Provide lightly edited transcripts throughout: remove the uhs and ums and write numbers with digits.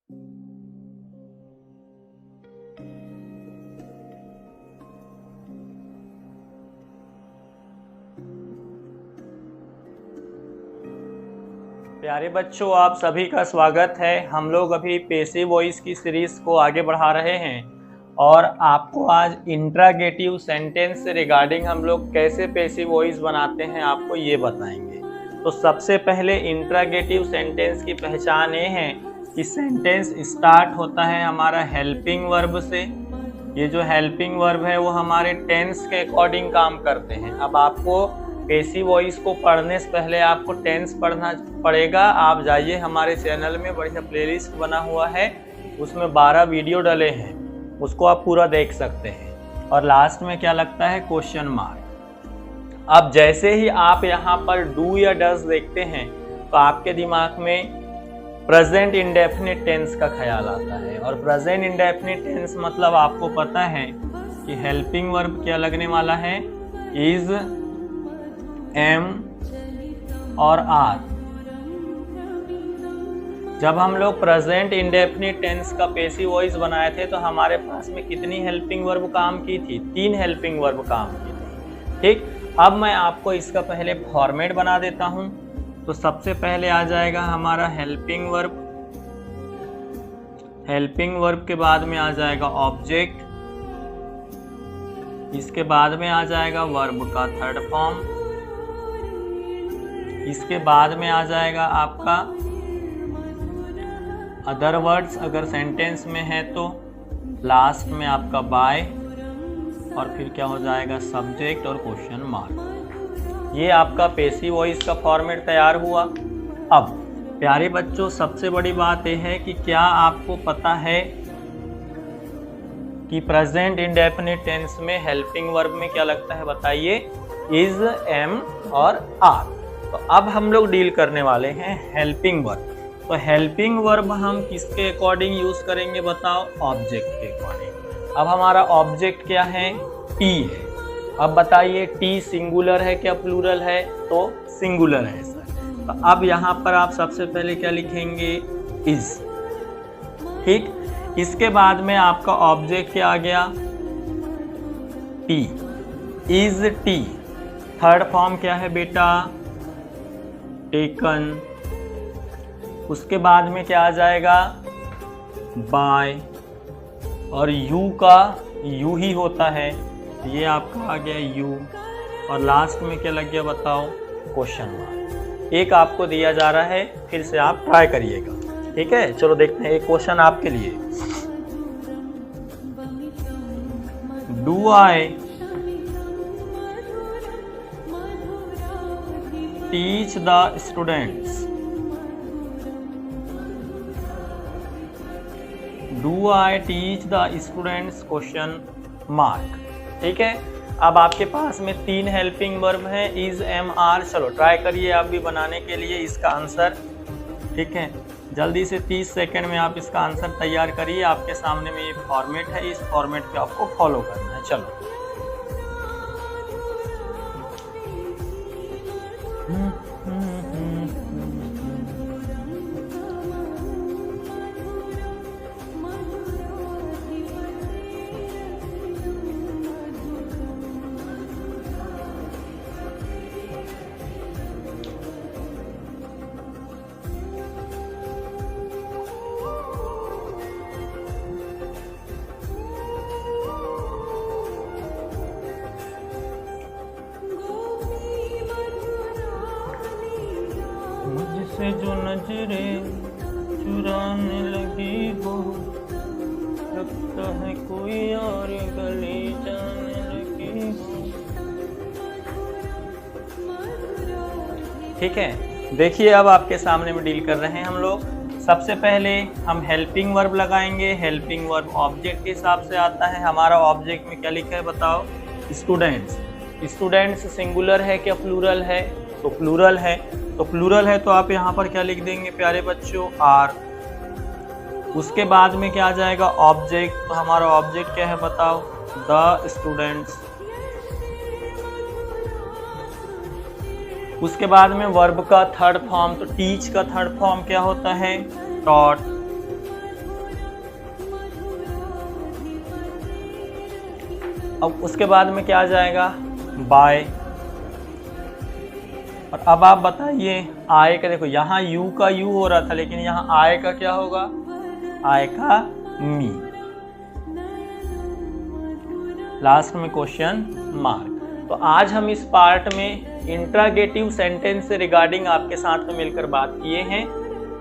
प्यारे बच्चों, आप सभी का स्वागत है। हम लोग अभी पैसिव वॉइस की सीरीज को आगे बढ़ा रहे हैं और आपको आज इंट्रागेटिव सेंटेंस से रिगार्डिंग हम लोग कैसे पैसिव वॉइस बनाते हैं आपको ये बताएंगे। तो सबसे पहले इंट्रागेटिव सेंटेंस की पहचान ये है कि सेंटेंस स्टार्ट होता है हमारा हेल्पिंग वर्ब से। ये जो हेल्पिंग वर्ब है वो हमारे टेंस के अकॉर्डिंग काम करते हैं। अब आपको पैसिव वॉइस को पढ़ने से पहले आपको टेंस पढ़ना पड़ेगा। आप जाइए, हमारे चैनल में बढ़िया प्लेलिस्ट बना हुआ है, उसमें 12 वीडियो डले हैं, उसको आप पूरा देख सकते हैं। और लास्ट में क्या लगता है, क्वेश्चन मार्क। अब जैसे ही आप यहाँ पर डू या डज देखते हैं तो आपके दिमाग में प्रेजेंट इंडेफिनिट टेंस का ख्याल आता है। और प्रेजेंट इंडेफिनिट टेंस मतलब आपको पता है कि हेल्पिंग वर्ब क्या लगने वाला है, इज, एम और आर। जब हम लोग प्रेजेंट इंडेफिनिट टेंस का पैसिव वॉइस बनाए थे तो हमारे पास में कितनी हेल्पिंग वर्ब काम की थी, 3 हेल्पिंग वर्ब काम की थी। ठीक, अब मैं आपको इसका पहले फॉर्मेट बना देता हूं। तो सबसे पहले आ जाएगा हमारा हेल्पिंग वर्ब। हेल्पिंग वर्ब के बाद में आ जाएगा ऑब्जेक्ट, इसके बाद में आ जाएगा वर्ब का थर्ड फॉर्म, इसके बाद में आ जाएगा आपका अदर वर्ड्स अगर सेंटेंस में है तो, लास्ट में आपका बाय, और फिर क्या हो जाएगा सब्जेक्ट और क्वेश्चन मार्क। ये आपका पैसिव वॉइस का फॉर्मेट तैयार हुआ। अब प्यारे बच्चों, सबसे बड़ी बात यह है कि क्या आपको पता है कि प्रेजेंट इंडेफिनिट टेंस में हेल्पिंग वर्ब में क्या लगता है, बताइए, इज, एम और आर। तो अब हम लोग डील करने वाले हैं हेल्पिंग वर्ब। तो हेल्पिंग वर्ब हम किसके अकॉर्डिंग यूज करेंगे, बताओ, ऑब्जेक्ट के अकॉर्डिंग। अब हमारा ऑब्जेक्ट क्या है, टी है। अब बताइए टी सिंगुलर है क्या प्लूरल है, तो सिंगुलर है सर। तो अब यहाँ पर आप सबसे पहले क्या लिखेंगे, इज। ठीक, इसके बाद में आपका ऑब्जेक्ट क्या आ गया, T, is T. Third form क्या है बेटा, टेकन। उसके बाद में क्या आ जाएगा, बाय, और यू का यू ही होता है, ये आपका आ गया यू। और लास्ट में क्या लग गया बताओ, क्वेश्चन मार्क। एक आपको दिया जा रहा है, फिर से आप ट्राई करिएगा। ठीक है, चलो देखते हैं एक क्वेश्चन आपके लिए। Do I teach the students, do I teach the students, question mark. ठीक है, अब आपके पास में 3 हेल्पिंग वर्ब है, इज, एम, आर। चलो ट्राई करिए आप भी बनाने के लिए इसका आंसर। ठीक है, जल्दी से 30 सेकंड में आप इसका आंसर तैयार करिए। आपके सामने में ये फॉर्मेट है, इस फॉर्मेट पे आपको फॉलो करना है। चलो मुझसे जो नजरें चुराने लगी वो, लगता है कोई और गली जाने लगी वो। ठीक है, देखिए अब आपके सामने में डील कर रहे हैं हम लोग। सबसे पहले हम हेल्पिंग वर्ब लगाएंगे। हेल्पिंग वर्ब ऑब्जेक्ट के हिसाब से आता है। हमारा ऑब्जेक्ट में क्या लिखा है बताओ, स्टूडेंट्स। स्टूडेंट्स सिंगुलर है क्या प्लूरल है, तो प्लूरल है। तो प्लूरल है तो आप यहाँ पर क्या लिख देंगे प्यारे बच्चों, आर। उसके बाद में क्या आ जाएगा, ऑब्जेक्ट। तो हमारा ऑब्जेक्ट क्या है बताओ, द स्टूडेंट्स। उसके बाद में वर्ब का थर्ड फॉर्म, तो टीच का थर्ड फॉर्म क्या होता है, टॉट। अब उसके बाद में क्या आ जाएगा, बाय। और अब आप बताइए आय का, देखो यहाँ यू का यू हो रहा था, लेकिन यहाँ आय का क्या होगा, आय का मी। लास्ट में क्वेश्चन मार्क। तो आज हम इस पार्ट में इंट्रागेटिव सेंटेंस से रिगार्डिंग आपके साथ में मिलकर बात किए हैं।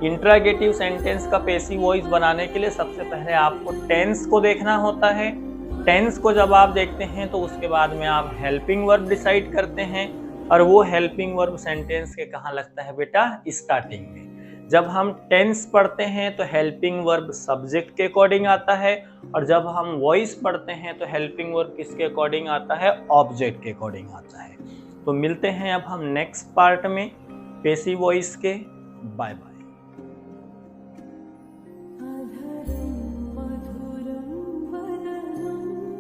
इंट्रागेटिव सेंटेंस का पैसिव वॉइस बनाने के लिए सबसे पहले आपको टेंस को देखना होता है। टेंस को जब आप देखते हैं तो उसके बाद में आप हेल्पिंग वर्ब डिसाइड करते हैं, और वो हेल्पिंग वर्ब सेंटेंस के कहाँ लगता है बेटा, स्टार्टिंग में। जब हम टेंस पढ़ते हैं तो हेल्पिंग वर्ब सब्जेक्ट के अकॉर्डिंग आता है, और जब हम वॉइस पढ़ते हैं तो हेल्पिंग वर्ब किसके अकॉर्डिंग आता है, ऑब्जेक्ट के अकॉर्डिंग आता है। तो मिलते हैं अब हम नेक्स्ट पार्ट में पैसिव वॉइस के। Bye bye.